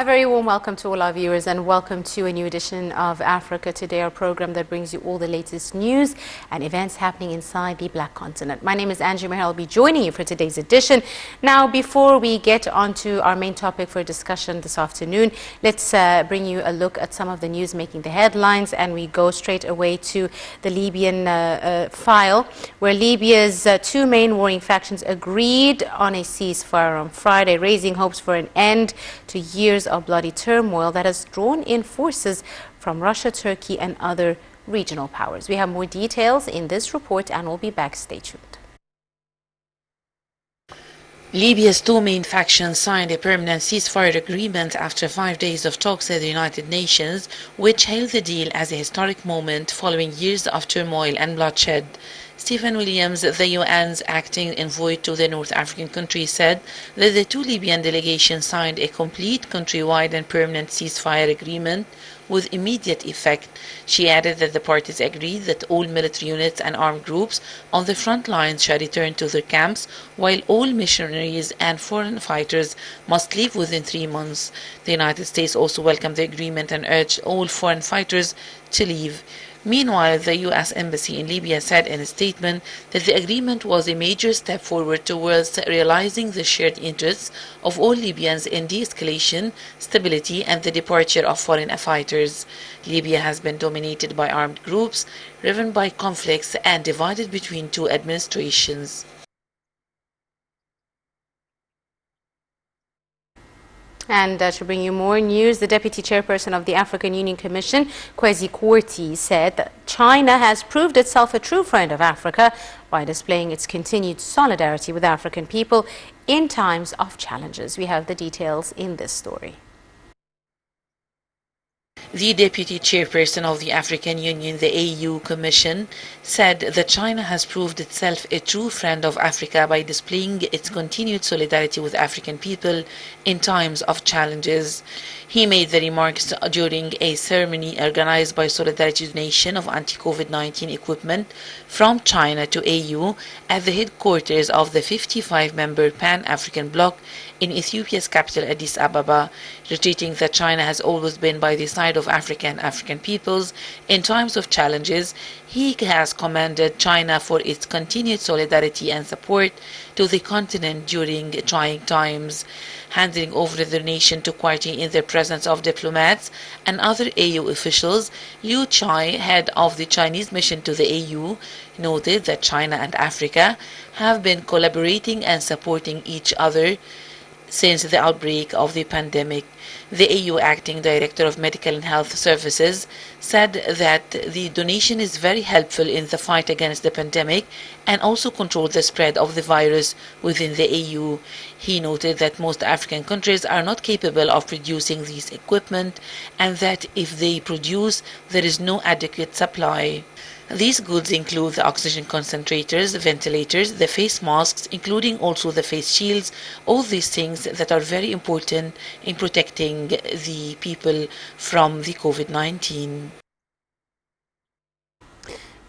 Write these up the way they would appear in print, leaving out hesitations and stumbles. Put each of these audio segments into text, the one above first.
A very warm welcome to all our viewers and welcome to a new edition of Africa Today, our program that brings you all the latest news and events happening inside the Black Continent. My name is Angie Meher. I'll be joining you for today's edition. Now, before we get on to our main topic for discussion this afternoon, let's bring you a look at some of the news making the headlines, and we go straight away to the Libyan file, where Libya's two main warring factions agreed on a ceasefire on Friday, raising hopes for an end to years of bloody turmoil that has drawn in forces from Russia, Turkey and other regional powers. We have more details in this report and we'll be back. Stay tuned. Libya's two main factions signed a permanent ceasefire agreement after 5 days of talks at the United Nations, which hailed the deal as a historic moment following years of turmoil and bloodshed. Stephen Williams, the UN's acting envoy to the North African country, said that the two Libyan delegations signed a complete countrywide and permanent ceasefire agreement with immediate effect. She added that the parties agreed that all military units and armed groups on the front lines shall return to their camps, while all missionaries and foreign fighters must leave within 3 months. The United States also welcomed the agreement and urged all foreign fighters to leave. Meanwhile, the U.S. Embassy in Libya said in a statement that the agreement was a major step forward towards realizing the shared interests of all Libyans in de-escalation, stability, and the departure of foreign fighters. Libya has been dominated by armed groups, riven by conflicts, and divided between two administrations. And to bring you more news, the Deputy Chairperson of the African Union Commission, Kwesi Kwartey, said that China has proved itself a true friend of Africa by displaying its continued solidarity with African people in times of challenges. We have the details in this story. The Deputy Chairperson of the African Union, the AU Commission, said that China has proved itself a true friend of Africa by displaying its continued solidarity with African people in times of challenges. He made the remarks during a ceremony organized by Solidarity Donation of anti-COVID-19 equipment from China to AU at the headquarters of the 55-member Pan-African bloc in Ethiopia's capital Addis Ababa, reiterating that China has always been by the side of Africa and African peoples in times of challenges. He has commended China for its continued solidarity and support to the continent during trying times. Handing over the nation to Kwartey in the presence of diplomats and other AU officials, Liu Chai, head of the Chinese mission to the AU, noted that China and Africa have been collaborating and supporting each other since the outbreak of the pandemic. The AU Acting Director of Medical and Health Services said that the donation is very helpful in the fight against the pandemic and also control the spread of the virus within the AU. He noted that most African countries are not capable of producing these equipment and that if they produce, there is no adequate supply. These goods include the oxygen concentrators, ventilators, the face masks, including also the face shields, all these things that are very important in protecting the people from the COVID-19.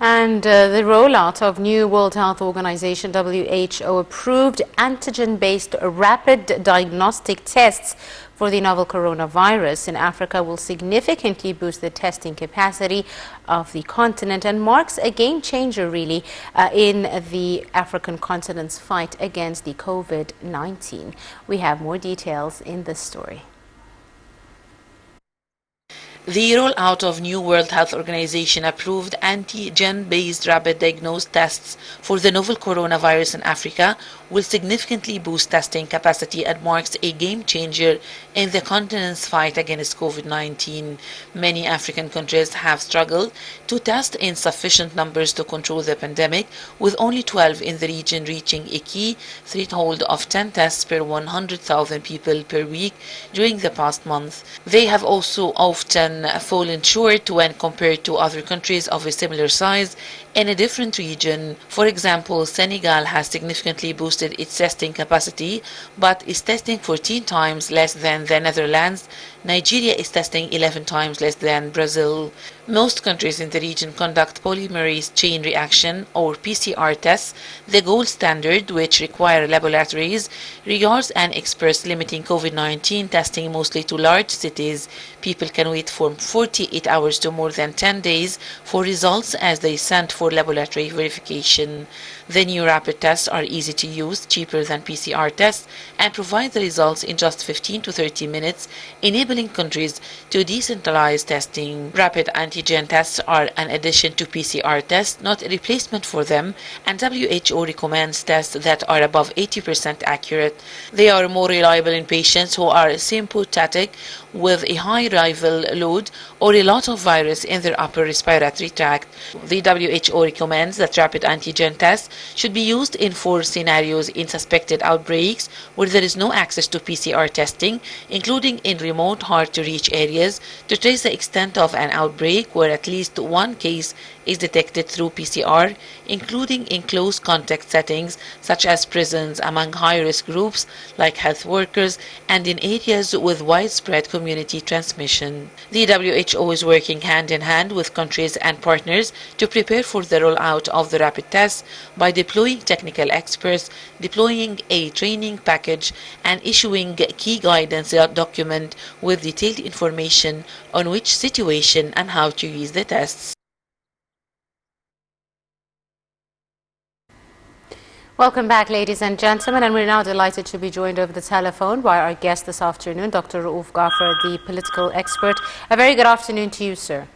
And the rollout of new World Health Organization WHO approved antigen-based rapid diagnostic tests for the novel coronavirus in Africa will significantly boost the testing capacity of the continent and marks a game changer really in the African continent's fight against the COVID-19. We have more details in this story. The rollout of new World Health Organization approved antigen-based rapid diagnostic tests for the novel coronavirus in Africa will significantly boost testing capacity and marks a game changer in the continent's fight against COVID-19. Many African countries have struggled to test in sufficient numbers to control the pandemic, with only 12 in the region reaching a key threshold of 10 tests per 100,000 people per week during the past month. They have also often often fallen short when compared to other countries of a similar size in a different region. For example, Senegal has significantly boosted its testing capacity, but is testing 14 times less than the Netherlands. Nigeria is testing 11 times less than Brazil. Most countries in the region conduct polymerase chain reaction or PCR tests, the gold standard, which require laboratories, regards and experts limiting COVID-19 testing mostly to large cities. People can wait from 48 hours to more than 10 days for results as they send for laboratory verification. The new rapid tests are easy to use, cheaper than PCR tests, and provide the results in just 15 to 30 minutes, enabling countries to decentralize testing. Rapid antigen tests are an addition to PCR tests, not a replacement for them, and WHO recommends tests that are above 80% accurate. They are more reliable in patients who are symptomatic with a high viral load or a lot of virus in their upper respiratory tract. The WHO recommends that rapid antigen tests should be used in 4 scenarios in suspected outbreaks where there is no access to PCR testing, including in remote, hard-to-reach areas, to trace the extent of an outbreak where at least one case is detected through PCR, including in close contact settings such as prisons, among high-risk groups like health workers, and in areas with widespread community transmission. The WHO is working hand-in-hand with countries and partners to prepare for the rollout of the rapid tests by deploying technical experts, deploying a training package, and issuing key guidance document with detailed information on which situation and how to use the tests. Welcome back, ladies and gentlemen, and we're now delighted to be joined over the telephone by our guest this afternoon, Dr. Raouf Ghafer, the political expert. A very good afternoon to you, sir.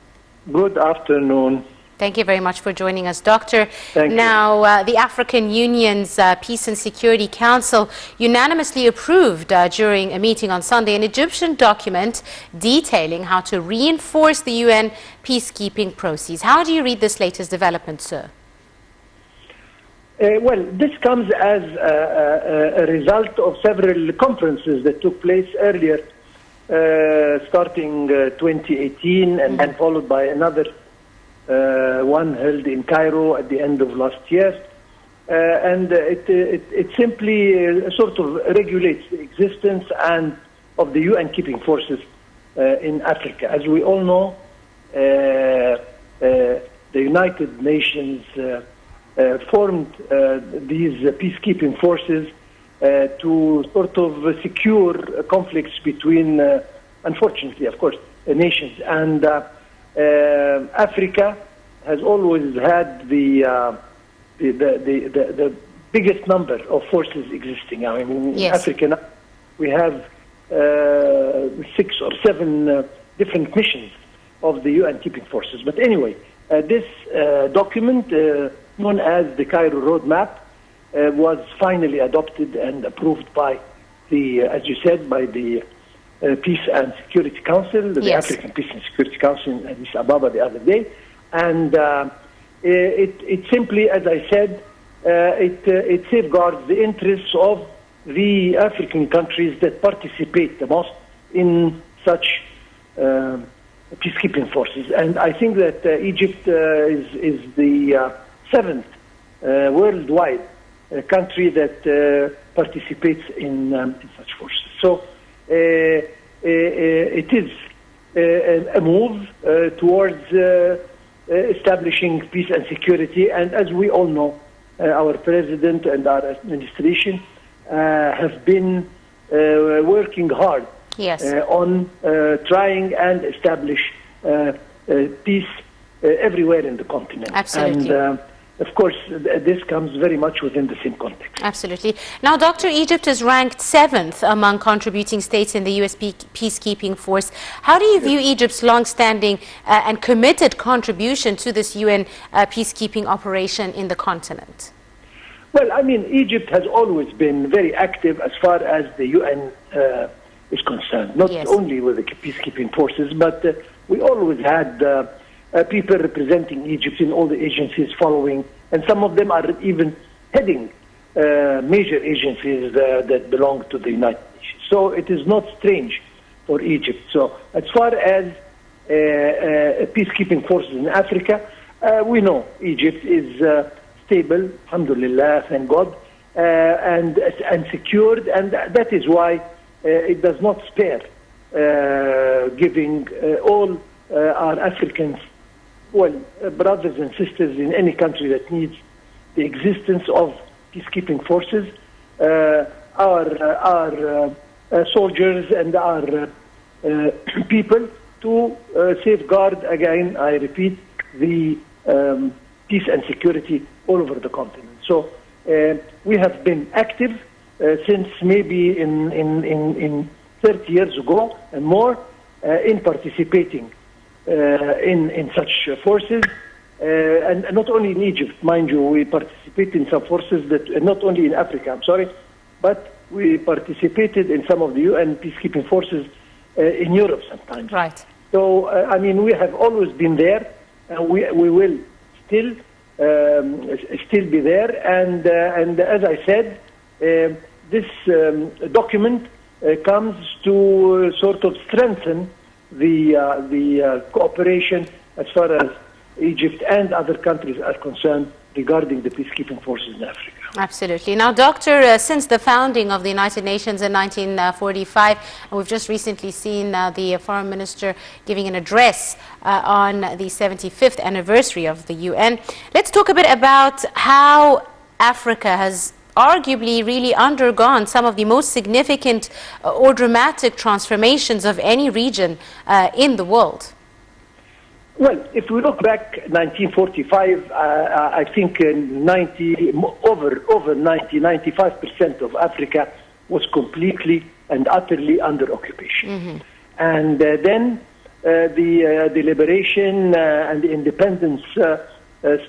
Good afternoon. Thank you very much for joining us, Doctor. Thank you. Now, the African Union's Peace and Security Council unanimously approved during a meeting on Sunday an Egyptian document detailing how to reinforce the UN peacekeeping process. How do you read this latest development, sir? Well, this comes as a result of several conferences that took place earlier, starting 2018 and then followed by another one held in Cairo at the end of last year. And it simply sort of regulates the existence and of the UN keeping forces in Africa. As we all know, the United Nations formed these peacekeeping forces to sort of secure conflicts between, unfortunately, of course, nations. And Africa has always had the biggest number of forces existing. I mean, in Africa now, we have 6 or 7 different missions of the UN keeping forces. But anyway, this document, known as the Cairo Roadmap, was finally adopted and approved by the, as you said, by the Peace and Security Council, the African Peace and Security Council in Addis Ababa the other day. And it simply, as I said, it safeguards the interests of the African countries that participate the most in such peacekeeping forces. And I think that Egypt is the 7th worldwide country that participates in such forces. So it is a move towards establishing peace and security. And as we all know, our president and our administration have been working hard on trying and establish peace everywhere in the continent. Absolutely. And of course, this comes very much within the same context. Absolutely. Now, Dr. Egypt is ranked 7th among contributing states in the US peacekeeping force. How do you view Egypt's long-standing and committed contribution to this UN peacekeeping operation in the continent? Well, I mean, Egypt has always been very active as far as the UN is concerned, not only with the peacekeeping forces, but we always had people representing Egypt in all the agencies following, and some of them are even heading major agencies that belong to the United Nations. So it is not strange for Egypt. So as far as peacekeeping forces in Africa. We know Egypt is stable, alhamdulillah, thank God, and secured, and that is why it does not spare giving all our Africans, brothers and sisters in any country that needs the existence of peacekeeping forces, our soldiers and our people to safeguard, again, I repeat, the peace and security all over the continent. So we have been active since maybe in 30 years ago and more in participating in such forces. And not only in Egypt, mind you, we participate in some forces that, not only in Africa, I'm sorry, but we participated in some of the UN peacekeeping forces in Europe sometimes. Right. So, I mean, we have always been there, and we will still be there. And as I said, this document comes to sort of strengthen the cooperation as far as Egypt and other countries are concerned regarding the peacekeeping forces in Africa. Absolutely. Now, Doctor, since the founding of the United Nations in 1945, and we've just recently seen the Foreign Minister giving an address on the 75th anniversary of the UN, let's talk a bit about how Africa has arguably really undergone some of the most significant or dramatic transformations of any region in the world. Well, if we look back 1945, I think 95% of Africa was completely and utterly under occupation. Mm-hmm. And then the liberation and the independence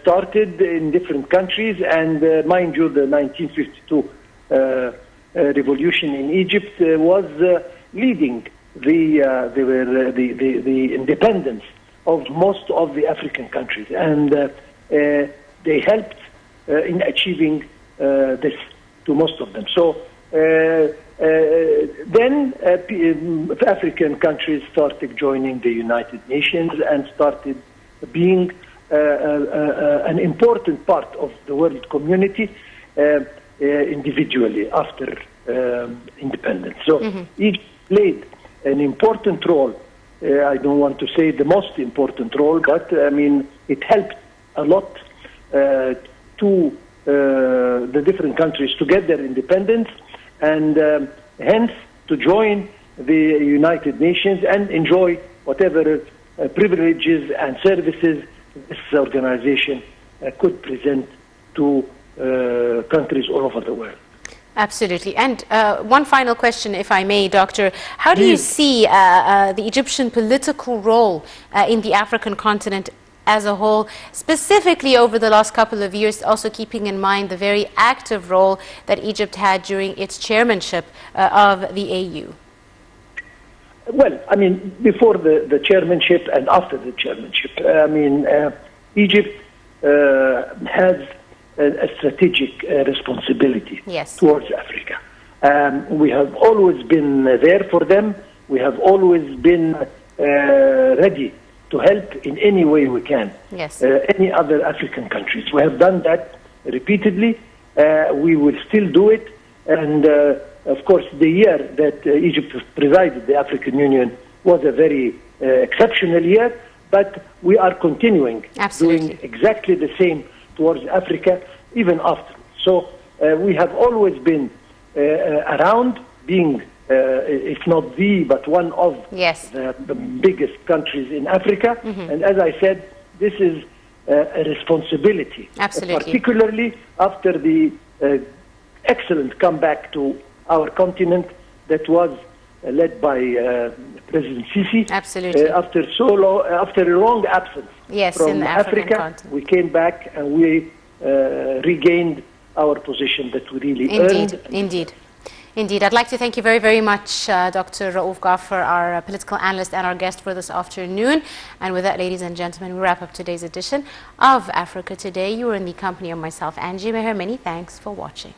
started in different countries, and mind you, the 1952 revolution in Egypt was leading the independence of most of the African countries, and they helped in achieving this to most of them. So then African countries started joining the United Nations and started being an important part of the world community individually after independence. So each played an important role. I don't want to say the most important role, but I mean, it helped a lot to the different countries to get their independence, and hence to join the United Nations and enjoy whatever privileges and services this organization could present to countries all over the world. Absolutely. And one final question, if I may, Doctor. How do you see the Egyptian political role in the African continent as a whole, specifically over the last couple of years, also keeping in mind the very active role that Egypt had during its chairmanship of the AU? Well, I mean, before the chairmanship and after the chairmanship, I mean, Egypt has a strategic responsibility towards Africa. We have always been there for them. We have always been ready to help in any way we can. Any other African countries. We have done that repeatedly. We will still do it. And of course, the year that Egypt presided the African Union was a very exceptional year, but we are continuing doing exactly the same towards Africa, even after. So we have always been around, being, if not the, but one of the biggest countries in Africa. And as I said, this is a responsibility, particularly after the excellent comeback to our continent that was led by President Sisi. After a long absence from Africa, we came back and we regained our position that we really earned. Indeed. I'd like to thank you very, very much, Dr. Raouf Ghaffar, our political analyst and our guest for this afternoon. And with that, ladies and gentlemen, we wrap up today's edition of Africa Today. You were in the company of myself, Angie Meher. Many thanks for watching.